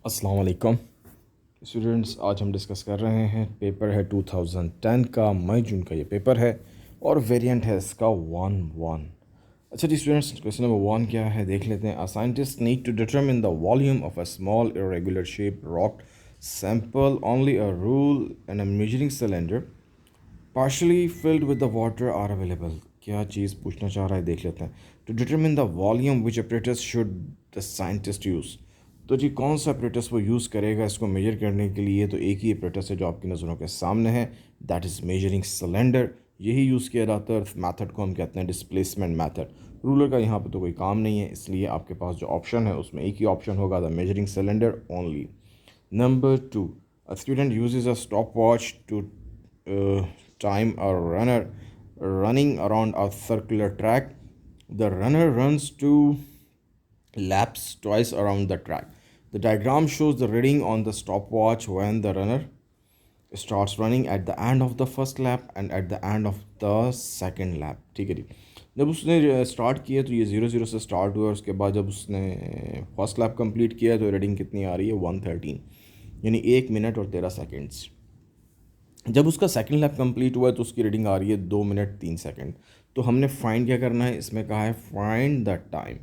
अस्सलाम वालेकुम स्टूडेंट्स। आज हम डिस्कस कर रहे हैं, पेपर है 2010 का, मई जून का ये पेपर है और वेरिएंट है इसका 1-1। अच्छा जी स्टूडेंट्स, क्वेश्चन नंबर 1 क्या है देख लेते हैं। A scientist need to determine the volume of a small irregular shape rock sample only a rule and a measuring cylinder partially filled with the water are available. क्या चीज़ पूछना चाह रहा है देख लेते हैं। To determine the volume which operators should the scientist use. तो जी कौन सा ऑपरेटर्स वो यूज़ करेगा इसको मेजर करने के लिए, तो एक ही ऑपरेटर्स है जो आपकी नज़रों के सामने है, दैट इज़ मेजरिंग सिलेंडर। यही यूज़ किया जाता है। मैथड को हम कहते हैं डिस्प्लेसमेंट मैथड। रूलर का यहाँ पे तो कोई काम नहीं है, इसलिए आपके पास जो ऑप्शन है उसमें एक ही ऑप्शन होगा, the measuring cylinder only. Number 2, a student uses a stopwatch to time a runner running around a circular track. The runner runs two laps twice around the track. The diagram shows the reading on the stopwatch when the runner starts running at the end of the first lap and at the end of the second lap। ठीक है जी। जब उसने start किया तो ये 0-0 से start हुआ, उसके बाद जब उसने फर्स्ट लैप कंप्लीट किया तो रीडिंग कितनी आ रही है 113, यानी 1 मिनट और 13 सेकेंड्स। जब उसका सेकंड लैप कंप्लीट हुआ है तो उसकी रीडिंग आ रही है 2 मिनट 3 सेकेंड। तो हमने फाइंड क्या करना है, इसमें कहा है फाइंड द टाइम।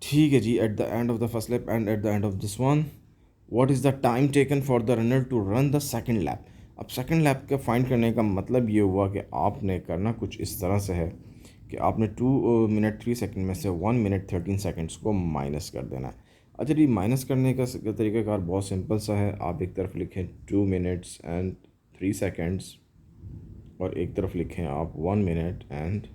ठीक है जी, at the end of the first lap and at the end of this one, what is the time taken for the runner to run the second lap. अब सेकंड लैप का find करने का मतलब ये हुआ कि आपने करना कुछ इस तरह से है कि आपने 2 मिनट 3 सेकेंड में से 1 मिनट 13 सेकेंड्स को माइनस कर देना है। अच्छा जी, माइनस करने का तरीक़ाकार बहुत सिंपल सा है। आप एक तरफ लिखें 2 मिनट्स एंड 3 सेकेंड्स और एक तरफ लिखें आप 1 मिनट एंड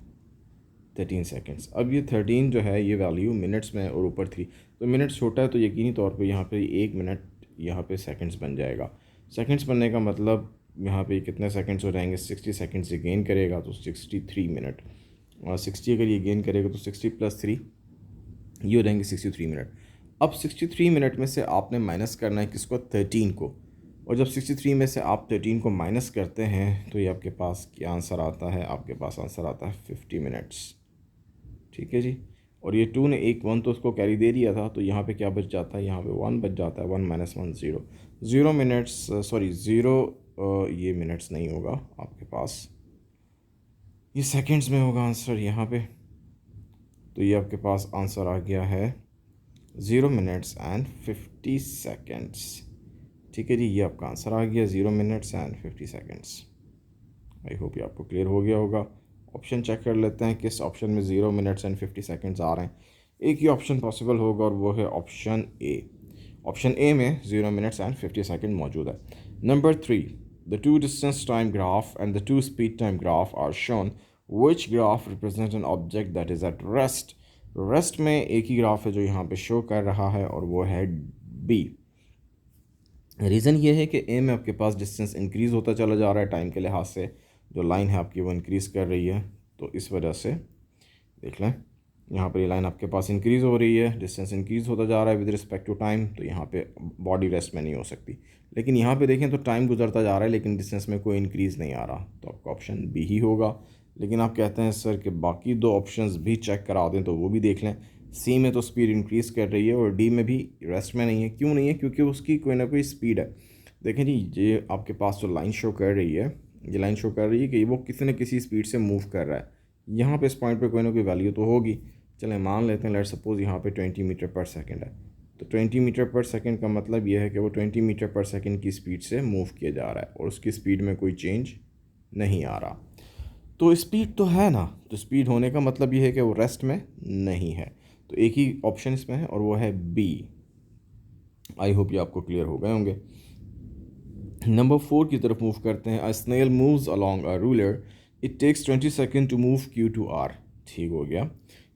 13 सेकेंड्स। अब ये 13 जो है ये वैल्यू मिनट्स में और ऊपर 3, तो मिनट छोटा है तो यकीनी तौर पे यहाँ पे 1 मिनट यहाँ पे सेकंड्स बन जाएगा। सेकंड्स बनने का मतलब यहाँ पे कितने सेकंड्स हो जाएंगे, 60 सेकंड्स ये गेन करेगा तो 63 मिनट, और 60 अगर ये गेन करेगा तो 60 + 3 ये हो जाएंगे 63 मिनट। अब 63 मिनट में से आपने माइनस करना है किसको, 13 को। और जब 63 में से आप 13 को माइनस करते हैं तो ये आपके पास क्या आंसर आता है, आपके पास आंसर आता है 50 मिनट्स। ठीक है जी। और ये 2 ने एक 1 तो उसको कैरी दे दिया था, तो यहाँ पे क्या बच जाता है, यहाँ पे 1 बच जाता है। 1 - 1 0, 0 मिनट्स, सॉरी 0, ये मिनट्स नहीं होगा आपके पास, ये सेकंड्स में होगा आंसर यहाँ पे। तो ये आपके पास आंसर आ गया है 0 मिनट्स एंड 50 सेकेंड्स। ठीक है जी, ये आपका आंसर आ गया 0 minutes and 50 seconds. I hope ये आपको क्लियर हो गया होगा। ऑप्शन चेक कर लेते हैं किस ऑप्शन में 0 मिनट्स एंड 50 सेकेंड्स आ रहे हैं। एक ही ऑप्शन पॉसिबल होगा और वो है ऑप्शन ए। ऑप्शन ए में 0 मिनट्स एंड 50 सेकेंड मौजूद है। Number 3, the two distance time graph and the two speed time graph are shown, which graph represent an object that is at rest. Rest में एक ही graph है जो यहाँ पे show कर रहा है और वो है बी। रीज़न ये है कि ए में आपके पास डिस्टेंस इंक्रीज़ होता चला जा रहा है टाइम के लिहाज से, जो लाइन है आपकी वो इंक्रीज़ कर रही है, तो इस वजह से देख लें यहाँ पर ये लाइन आपके पास इंक्रीज़ हो रही है, डिस्टेंस इंक्रीज़ होता जा रहा है विद रिस्पेक्ट टू टाइम, तो यहाँ पे बॉडी रेस्ट में नहीं हो सकती। लेकिन यहाँ पे देखें तो टाइम गुजरता जा रहा है लेकिन डिस्टेंस में कोई इंक्रीज़ नहीं आ रहा, तो आपका ऑप्शन बी ही होगा। लेकिन आप कहते हैं सर कि बाकी दो ऑप्शंस भी चेक करा दें, तो वो भी देख लें। सी में तो स्पीड इंक्रीज़ कर रही है और डी में भी रेस्ट में नहीं है। क्यों नहीं है, क्योंकि उसकी कोई ना कोई स्पीड है। देखें जी, ये आपके पास जो लाइन शो कर रही है, ये लाइन शो कर रही है कि वो किसी न किसी स्पीड से मूव कर रहा है। यहाँ पे इस पॉइंट पे कोई ना कोई वैल्यू तो होगी। चलें मान लेते हैं, लेट सपोज़ यहाँ पे 20 मीटर पर सेकंड है, तो 20 मीटर पर सेकंड का मतलब ये है कि वो 20 मीटर पर सेकंड की स्पीड से मूव किया जा रहा है और उसकी स्पीड में कोई चेंज नहीं आ रहा। तो स्पीड तो है ना, तो स्पीड होने का मतलब ये है कि वो रेस्ट में नहीं है। तो एक ही ऑप्शन इसमें है और वो है बी। आई होप ये आपको क्लियर हो गए होंगे। नंबर 4 की तरफ मूव करते हैं। A snail moves along a ruler, it takes 20 second to move Q to R. ठीक हो गया।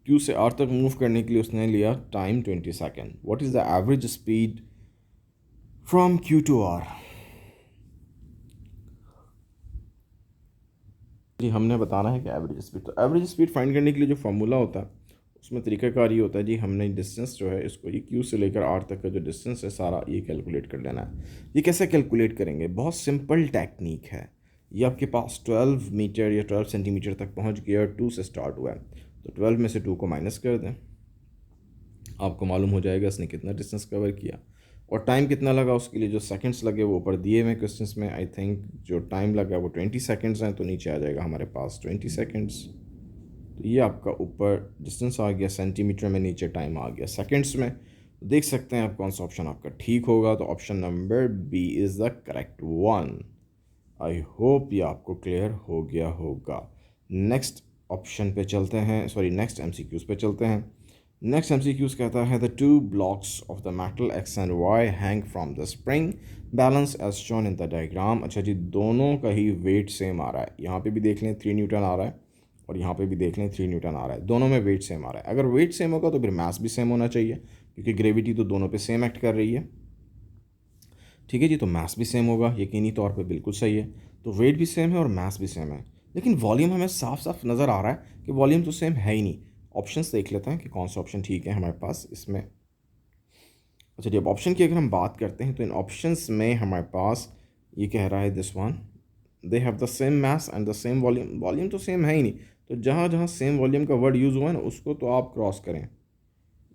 क्यू से आर तक मूव करने के लिए उसने लिया time 20 second. What is the average speed from Q to R. जी हमने बताना है कि एवरेज स्पीड, तो एवरेज स्पीड फाइंड करने के लिए जो फार्मूला होता है उसमें तरीकाकार ये होता है जी, हमने डिस्टेंस जो है इसको, ये क्यू से लेकर आर तक का जो डिस्टेंस है सारा ये कैलकुलेट कर लेना है। ये कैसे कैलकुलेट करेंगे, बहुत सिंपल टेक्निक है। ये आपके पास 12 मीटर या 12 सेंटीमीटर तक पहुंच गया, 2 से स्टार्ट हुआ है, तो 12 में से 2 को माइनस कर दें, आपको मालूम हो जाएगा इसने कितना डिस्टेंस कवर किया। और टाइम कितना लगा उसके लिए जो सेकंड्स लगे वो ऊपर दिए हुए क्वेश्चंस में। आई थिंक जो टाइम लगा वो 20 सेकंड्स हैं, तो नीचे आ जाएगा हमारे पास 20 सेकंड्स। तो ये आपका ऊपर डिस्टेंस आ गया सेंटीमीटर में, नीचे टाइम आ गया सेकंड्स में। देख सकते हैं आप कौन सा ऑप्शन आपका ठीक होगा। तो option number B is the correct one. I hope ये आपको क्लियर हो गया होगा। नेक्स्ट ऑप्शन पे चलते हैं, सॉरी नेक्स्ट एमसीक्यूज़ पे चलते हैं। नेक्स्ट एमसीक्यूज़ कहता है the two blocks of the metal X and Y hang from the spring balance as shown in the diagram. अच्छा जी, दोनों का ही वेट सेम आ रहा है। यहाँ पे भी देख लें 3 न्यूटन आ रहा है और यहाँ पे भी देख लें 3 न्यूटन आ रहा है। दोनों में वेट सेम आ रहा है। अगर वेट सेम होगा तो फिर मास भी सेम होना चाहिए, क्योंकि ग्रेविटी तो दोनों पे सेम एक्ट कर रही है। ठीक है जी, तो मास भी सेम होगा, यकीनी तौर पे बिल्कुल सही है। तो वेट भी सेम है और मास भी सेम है, लेकिन वॉल्यूम हमें साफ साफ नज़र आ रहा है कि वॉल्यूम तो सेम है ही नहीं। ऑप्शंस देख लेते हैं कि कौन सा ऑप्शन ठीक है हमारे पास इसमें। अच्छा जी, अब ऑप्शन की अगर हम बात करते हैं तो इन ऑप्शंस में हमारे पास ये कह रहा है this one they have the same mass and the same volume. Volume तो सेम है ही नहीं, तो जहाँ जहाँ सेम वॉल्यूम का वर्ड यूज़ हुआ है ना उसको तो आप क्रॉस करें।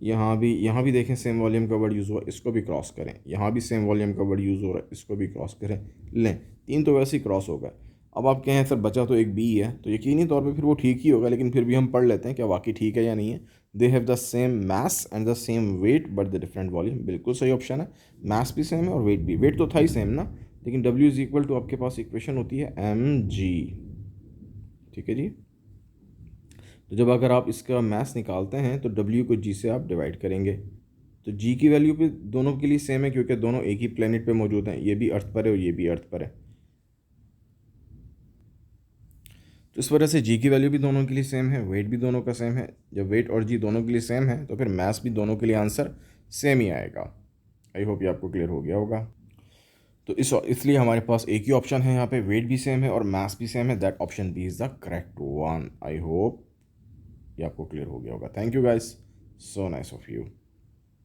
यहाँ भी देखें सेम वॉल्यूम का वर्ड यूज़ हुआ, इसको भी क्रॉस करें। यहाँ भी सेम वॉल्यूम का वर्ड यूज़ हो रहा है, इसको भी क्रॉस करें। लें, 3 तो वैसे ही क्रॉस हो गए। अब आप कहें सर बचा तो एक बी है, तो यकीनी तौर पे फिर वो ठीक ही होगा, लेकिन फिर भी हम पढ़ लेते हैं क्या वाकई ठीक है या नहीं है। They have the same mass and the same weight but the different volume. बिल्कुल सही ऑप्शन है। मास भी सेम है और वेट भी। वेट तो था ही सेम ना, लेकिन W इज़ इक्वल टू आपके पास इक्वेशन होती है mg। ठीक है जी, तो जब अगर आप इसका मास निकालते हैं तो W को G से आप डिवाइड करेंगे, तो G की वैल्यू भी दोनों के लिए सेम है, क्योंकि दोनों एक ही प्लेनेट पे मौजूद हैं। ये भी अर्थ पर है और ये भी अर्थ पर है, तो इस वजह से G की वैल्यू भी दोनों के लिए सेम है, वेट भी दोनों का सेम है। जब वेट और G दोनों के लिए सेम है तो फिर मास भी दोनों के लिए आंसर सेम ही आएगा। आई होप ये आपको क्लियर हो गया होगा। तो इसलिए हमारे पास एक ही ऑप्शन है यहाँ पे, वेट भी सेम है और मास भी सेम है। That option B is the correct one. I hope ये आपको क्लियर हो गया होगा। Thank you guys, so nice of you.